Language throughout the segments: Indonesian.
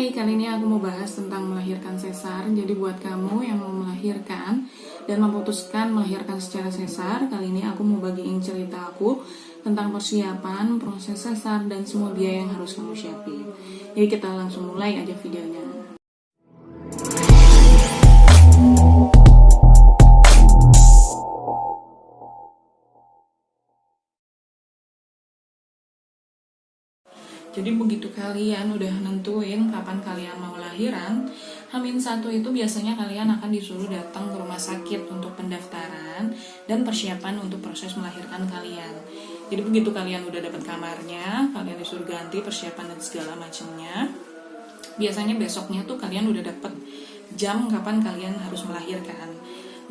Hai, kali ini aku mau bahas tentang melahirkan sesar. Jadi buat kamu yang mau melahirkan dan memutuskan melahirkan secara sesar, kali ini aku mau bagiin cerita aku tentang persiapan, proses sesar, dan semua biaya yang harus kamu siapin. Jadi kita langsung mulai aja videonya. Jadi begitu kalian udah nentuin kapan kalian mau lahiran, H-1 itu biasanya kalian akan disuruh datang ke rumah sakit untuk pendaftaran dan persiapan untuk proses melahirkan kalian. Jadi begitu kalian udah dapat kamarnya, kalian disuruh ganti persiapan dan segala macamnya. Biasanya besoknya tuh kalian udah dapat jam kapan kalian harus melahirkan.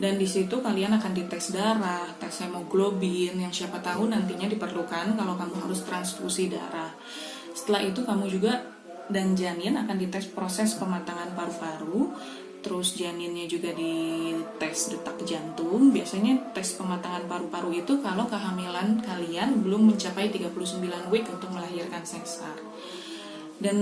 Dan di situ kalian akan dites darah, tes hemoglobin yang siapa tahu nantinya diperlukan kalau kamu harus transfusi darah. Setelah itu kamu juga dan janin akan dites proses pematangan paru-paru, terus janinnya juga dites detak jantung. Biasanya tes pematangan paru-paru itu kalau kehamilan kalian belum mencapai 39 week untuk melahirkan sesar. Dan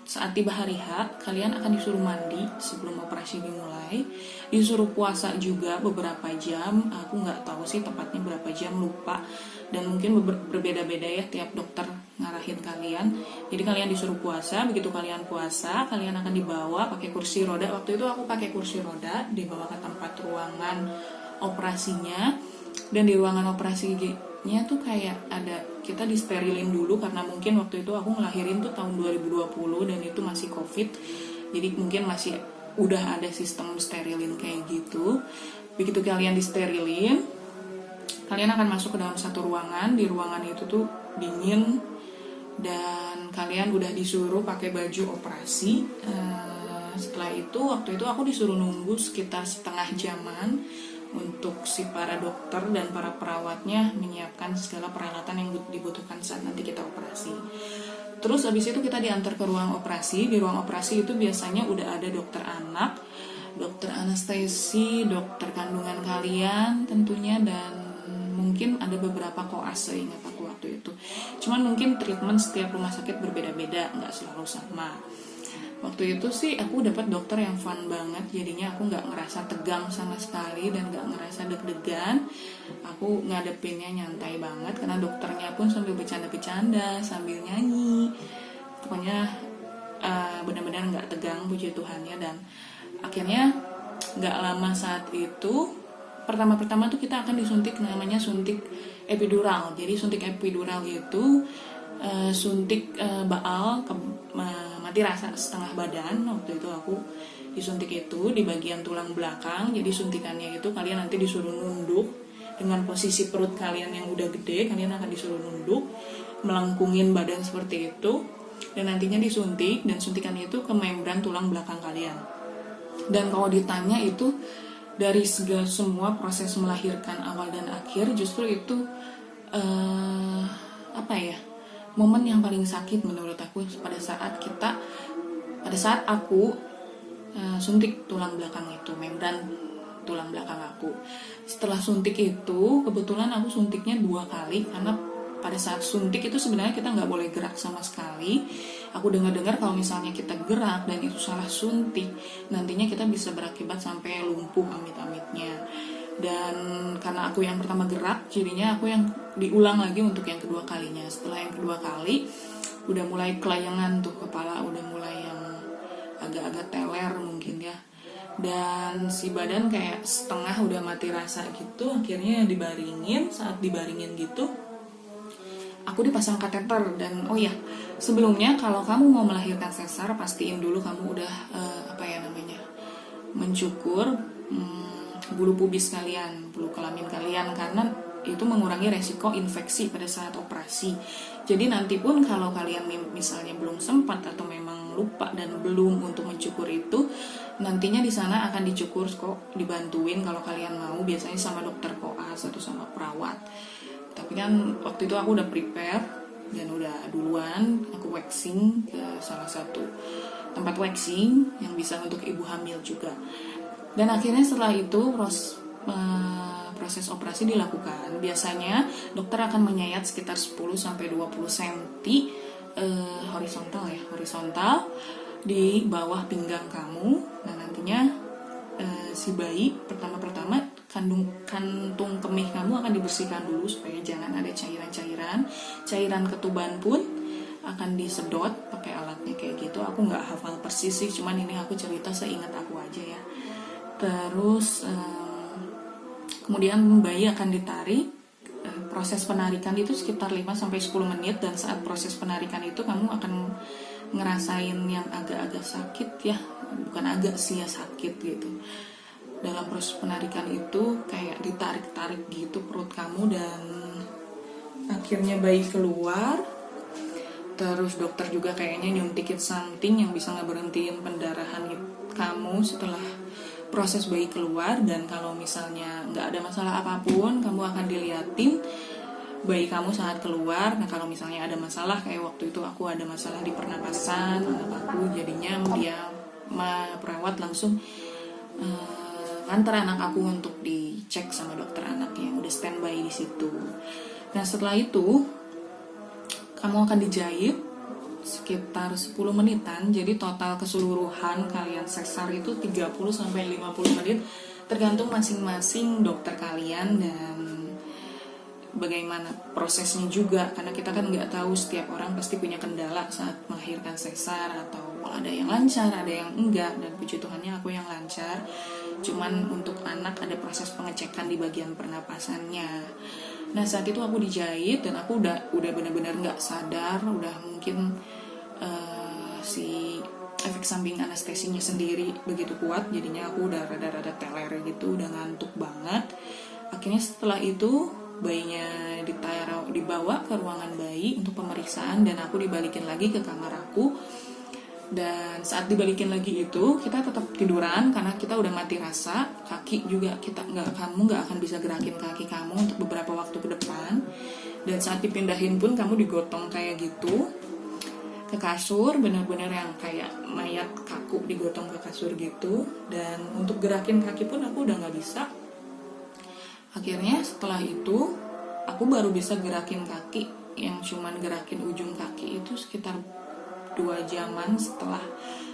saat tiba hari H, kalian akan disuruh mandi sebelum operasi dimulai. Disuruh puasa juga beberapa jam. Aku nggak tahu sih tepatnya berapa jam, lupa. Dan mungkin berbeda-beda ya tiap dokter ngarahin kalian. Jadi kalian disuruh puasa. Begitu kalian puasa, kalian akan dibawa pakai kursi roda. Waktu itu aku pakai kursi roda, dibawa ke tempat ruangan operasinya. Dan di ruangan operasinya tuh kayak ada, kita disterilin dulu karena mungkin waktu itu aku ngelahirin tuh tahun 2020 dan itu masih COVID. Jadi mungkin masih udah ada sistem sterilin kayak gitu. Begitu kalian disterilin, kalian akan masuk ke dalam satu ruangan. Di ruangan itu tuh dingin dan kalian udah disuruh pakai baju operasi. Setelah itu, waktu itu aku disuruh nunggu sekitar setengah jaman untuk si para dokter dan para perawatnya menyiapkan segala peralatan yang dibutuhkan saat nanti kita operasi. Terus habis itu kita diantar ke ruang operasi. Di ruang operasi itu biasanya udah ada dokter anak, dokter anestesi, dokter kandungan kalian tentunya, dan mungkin ada beberapa koas seingat aku waktu itu. Cuman mungkin treatment setiap rumah sakit berbeda-beda, nggak selalu sama. Waktu itu sih aku dapat dokter yang fun banget, jadinya aku nggak ngerasa tegang sama sekali dan nggak ngerasa deg-degan. Aku ngadepinnya nyantai banget karena dokternya pun sambil bercanda-bercanda, sambil nyanyi. Pokoknya benar-benar nggak tegang, puji Tuhannya. Dan akhirnya nggak lama saat itu, pertama-pertama tuh kita akan disuntik, namanya suntik epidural. Jadi suntik epidural itu suntik baal mati rasa setengah badan. Waktu itu aku disuntik itu di bagian tulang belakang. Jadi suntikannya itu kalian nanti disuruh nunduk dengan posisi perut kalian yang udah gede. Kalian akan disuruh nunduk, melengkungin badan seperti itu, dan nantinya disuntik. Dan suntikannya itu ke membran tulang belakang kalian. Dan kalau ditanya itu dari segala semua proses melahirkan awal dan akhir, justru itu momen yang paling sakit menurut aku pada saat aku suntik tulang belakang itu, membran tulang belakang aku. Setelah suntik itu, kebetulan aku suntiknya 2 kali karena pada saat suntik itu sebenarnya kita nggak boleh gerak sama sekali. Aku dengar kalau misalnya kita gerak dan itu salah suntik, nantinya kita bisa berakibat sampai lumpuh amit-amitnya. Dan karena aku yang pertama gerak, jadinya aku yang diulang lagi untuk yang kedua kalinya. Setelah yang kedua kali, udah mulai kelayangan tuh kepala, udah mulai yang agak-agak teler mungkin ya. Dan si badan kayak setengah udah mati rasa gitu. Akhirnya dibaringin. Saat dibaringin gitu, aku dipasang kateter. Dan oh ya, sebelumnya kalau kamu mau melahirkan sesar, pastiin dulu kamu udah mencukur bulu pubis kalian, bulu kelamin kalian, karena itu mengurangi resiko infeksi pada saat operasi. Jadi nanti pun kalau kalian misalnya belum sempat atau memang lupa dan belum untuk mencukur itu, nantinya di sana akan dicukur kok, dibantuin kalau kalian mau, biasanya sama dokter koas atau sama perawat. Tapi kan waktu itu aku udah prepare dan udah duluan, aku waxing ke salah satu tempat waxing yang bisa untuk ibu hamil juga. Dan akhirnya setelah itu proses operasi dilakukan. Biasanya dokter akan menyayat sekitar 10-20 cm horizontal di bawah pinggang kamu. Nah nantinya si bayi pertama-tama kantung kemih kamu akan dibersihkan dulu supaya jangan ada cairan ketuban pun akan disedot pakai alatnya kayak gitu. Aku nggak hafal persis sih, cuman ini aku cerita seingat aku aja ya. Terus kemudian bayi akan ditarik. Proses penarikan itu sekitar 5-10 menit, dan saat proses penarikan itu kamu akan ngerasain yang agak-agak sakit ya, bukan agak sih ya, sakit gitu. Dalam proses penarikan itu kayak ditarik-tarik gitu perut kamu, dan akhirnya bayi keluar. Terus dokter juga kayaknya nyuntikin something yang bisa ngeberhentiin pendarahan kamu setelah proses bayi keluar. Dan kalau misalnya nggak ada masalah apapun, kamu akan diliatin bayi kamu saat keluar. Nah kalau misalnya ada masalah, kayak waktu itu aku ada masalah di pernapasan anak aku, jadinya dia perawat langsung nganter anak aku untuk dicek sama dokter anak yang udah standby di situ. Nah setelah itu kamu akan dijahit sekitar 10 menitan. Jadi total keseluruhan kalian sesar itu 30-50 menit, tergantung masing-masing dokter kalian dan bagaimana prosesnya juga, karena kita kan nggak tahu, setiap orang pasti punya kendala saat melahirkan sesar, atau ada yang lancar, ada yang enggak, dan puji Tuhannya aku yang lancar. Cuman untuk anak ada proses pengecekan di bagian pernapasannya. Nah saat itu aku dijahit dan aku udah benar-benar nggak sadar, udah mungkin si efek samping anestesinya sendiri begitu kuat, jadinya aku udah rada-rada teler gitu, udah ngantuk banget. Akhirnya setelah itu bayinya dibawa ke ruangan bayi untuk pemeriksaan, dan aku dibalikin lagi ke kamar aku. Dan saat dibalikin lagi itu kita tetap tiduran karena kita udah mati rasa. Kaki juga kamu nggak akan bisa gerakin kaki kamu untuk beberapa waktu ke depan. Dan saat dipindahin pun kamu digotong kayak gitu ke kasur, benar-benar yang kayak mayat kaku digotong ke kasur gitu. Dan untuk gerakin kaki pun aku udah nggak bisa. Akhirnya setelah itu aku baru bisa gerakin kaki, yang cuman gerakin ujung kaki itu sekitar 2 jaman setelah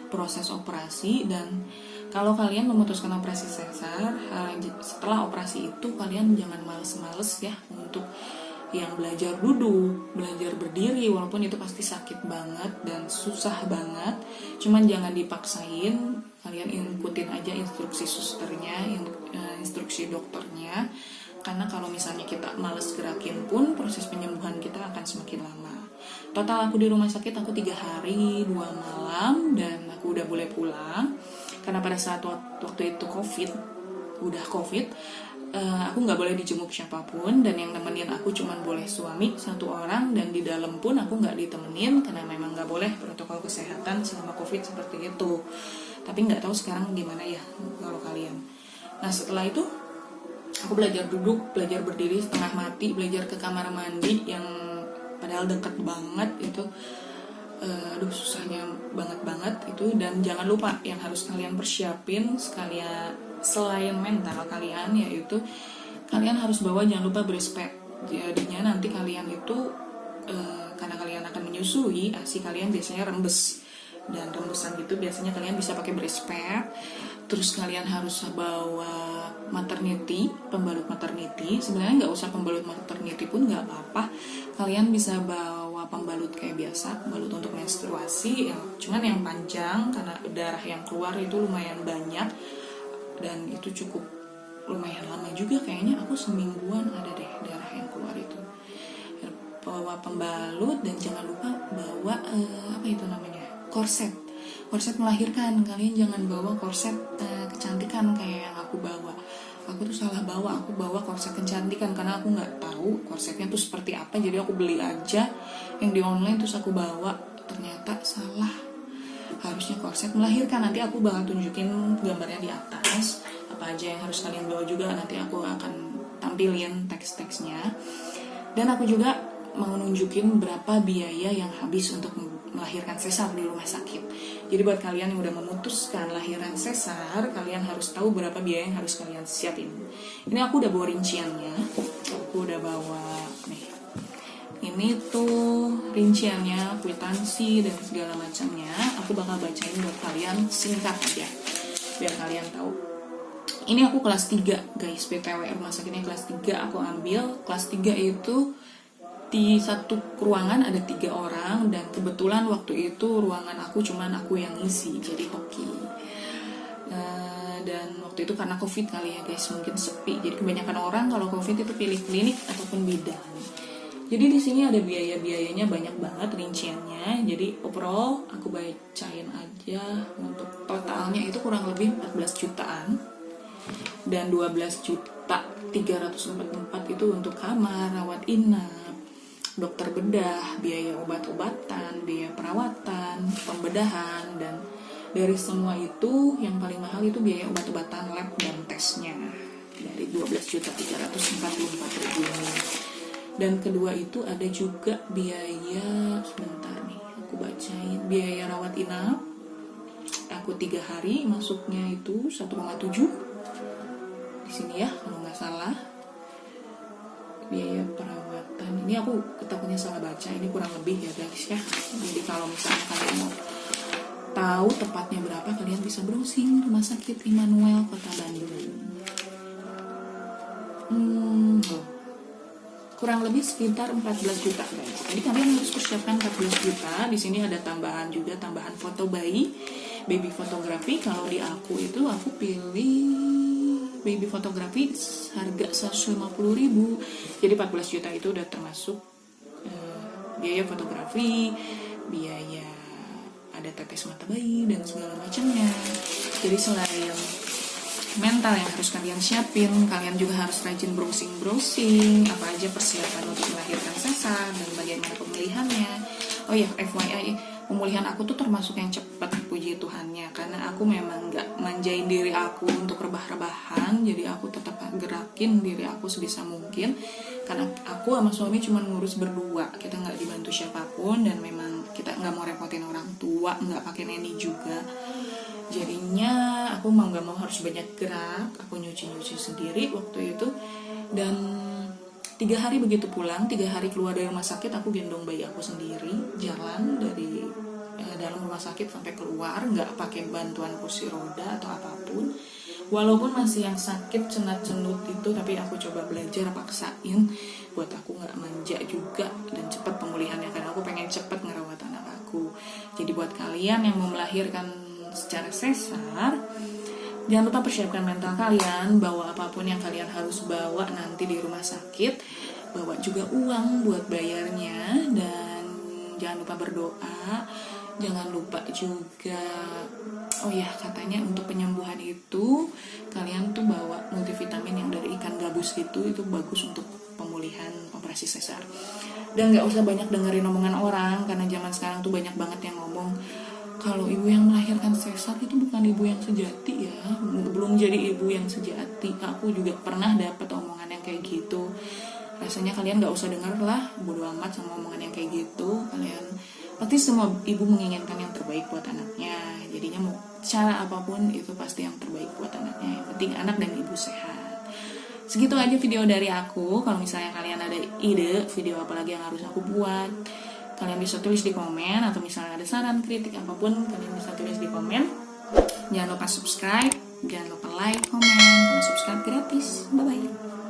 proses operasi. Dan kalau kalian memutuskan operasi sesar, setelah operasi itu kalian jangan males-males ya untuk yang belajar duduk, belajar berdiri, walaupun itu pasti sakit banget dan susah banget. Cuman jangan dipaksain, kalian ikutin aja instruksi susternya, instruksi dokternya. Karena kalau misalnya kita males gerakin pun, proses penyembuhan kita akan semakin lama. Total aku di rumah sakit aku 3 hari 2 malam, dan aku udah boleh pulang. Karena pada saat waktu itu udah covid, aku nggak boleh dijenguk siapapun, dan yang nemenin aku cuman boleh suami 1 orang, dan di dalam pun aku nggak ditemenin karena memang nggak boleh protokol kesehatan selama covid seperti itu. Tapi nggak tahu sekarang gimana ya kalau kalian. Nah setelah itu aku belajar duduk, belajar berdiri setengah mati, belajar ke kamar mandi yang padahal deket banget itu. Susahnya banget itu. Dan jangan lupa yang harus kalian persiapin sekalian selain mental kalian, yaitu kalian harus bawa, jangan lupa breast pad. Jadinya nanti kalian itu karena kalian akan menyusui, ASI kalian biasanya rembes, dan rembesan gitu biasanya kalian bisa pakai breast pad. Terus kalian harus bawa pembalut maternity. Sebenarnya nggak usah pembalut maternity pun nggak apa-apa, kalian bisa bawa pembalut kayak biasa, pembalut untuk menstruasi, cuman yang panjang, karena darah yang keluar itu lumayan banyak, dan itu cukup lumayan lama juga, kayaknya aku semingguan ada deh darah yang keluar itu. Bawa pembalut, dan jangan lupa bawa korset melahirkan. Kalian jangan bawa korset kecantikan kayak yang aku bawa. Aku tuh salah bawa, aku bawa korset kecantikan karena aku nggak tahu korsetnya tuh seperti apa, jadi aku beli aja yang di online terus aku bawa. Ternyata salah, harusnya korset melahirkan. Nanti aku bakal tunjukin gambarnya di atas apa aja yang harus kalian bawa juga, nanti aku akan tampilin teks-teksnya. Dan aku juga mau nunjukin berapa biaya yang habis untuk melahirkan sesar di rumah sakit. Jadi buat kalian yang udah memutuskan lahiran sesar, kalian harus tahu berapa biaya yang harus kalian siapin. Ini aku udah bawa rinciannya, aku udah bawa nih, ini ini tuh rinciannya, kwitansi dan segala macamnya aku bakal bacain buat kalian singkat aja biar kalian tahu. Ini aku kelas 3 guys, BTW rumah sakitnya kelas 3 aku ambil. Kelas 3 itu di satu ruangan ada 3 orang, dan kebetulan waktu itu ruangan aku cuman aku yang ngisi, jadi hoki. Dan waktu itu karena covid kali ya guys, mungkin sepi, jadi kebanyakan orang kalau covid itu pilih klinik ataupun bidan. Jadi di sini ada biaya-biayanya banyak banget rinciannya. Jadi overall aku bacain aja. Untuk totalnya itu kurang lebih 14 jutaan. Dan 12.344 itu untuk kamar, rawat inap, dokter bedah, biaya obat-obatan, biaya perawatan, pembedahan, dan dari semua itu yang paling mahal itu biaya obat-obatan, lab dan tesnya dari 12.344.000. Dan kedua itu ada juga biaya, sebentar nih aku bacain, biaya rawat inap. Aku 3 hari masuknya itu 1,7 di sini ya kalau nggak salah. Biaya perawatan ini aku takutnya salah baca, ini kurang lebih ya guys ya. Jadi kalau misalnya kalian mau tahu tepatnya berapa, kalian bisa browsing Rumah Sakit Immanuel Kota Bandung. Kurang lebih sekitar 14 juta guys. Jadi kalian harus persiapkan 14 juta. Di sini ada tambahan juga, tambahan foto bayi, baby fotografi. Kalau di aku itu aku pilih baby fotografi harga 150.000. Jadi 14 juta itu udah termasuk biaya fotografi, biaya ada tetes mata bayi dan segala macamnya. Jadi selain mental yang harus kalian siapin, kalian juga harus rajin browsing apa aja persiapan untuk melahirkan sesar dan bagaimana pemulihannya. Oh ya, FYI, pemulihan aku tuh termasuk yang cepat, puji Tuhannya, karena aku memang gak manjain diri aku untuk rebah-rebahan. Jadi aku tetap gerakin diri aku sebisa mungkin, karena aku sama suami cuma ngurus berdua, kita gak dibantu siapapun, dan memang kita gak mau repotin orang tua, gak pakai neni juga. Jadinya aku mau gak mau harus banyak gerak. Aku nyuci sendiri waktu itu. Dan 3 hari begitu pulang, 3 hari keluar dari rumah sakit, aku gendong bayi aku sendiri, jalan dari dalam rumah sakit sampai keluar, gak pakai bantuan kursi roda atau apapun. Walaupun masih yang sakit cenat-cenut itu, tapi aku coba belajar paksain buat aku gak manja juga dan cepat pemulihannya, karena aku pengen cepat ngerawat anak aku. Jadi buat kalian yang mau melahirkan secara sesar, jangan lupa persiapkan mental kalian, bawa apapun yang kalian harus bawa nanti di rumah sakit, bawa juga uang buat bayarnya, dan jangan lupa berdoa. Jangan lupa juga, oh ya, katanya untuk penyembuhan itu kalian tuh bawa multivitamin yang dari ikan gabus itu bagus untuk pemulihan operasi sesar. Dan gak usah banyak dengerin omongan orang, karena zaman sekarang tuh banyak banget yang ngomong kalau ibu yang melahirkan sesar itu bukan ibu yang sejati ya, belum jadi ibu yang sejati. Aku juga pernah dapet omongan yang kayak gitu. Rasanya kalian gak usah denger lah, bodo amat sama omongan yang kayak gitu. Kalian pasti, semua ibu menginginkan yang terbaik buat anaknya. Jadinya mau cara apapun itu pasti yang terbaik buat anaknya. Yang penting anak dan ibu sehat. Segitu aja video dari aku. Kalau misalnya kalian ada ide video apa lagi yang harus aku buat, kalian bisa tulis di komen, atau misalnya ada saran, kritik, apapun kalian bisa tulis di komen. Jangan lupa subscribe, jangan lupa like, komen, karena subscribe gratis. Bye bye.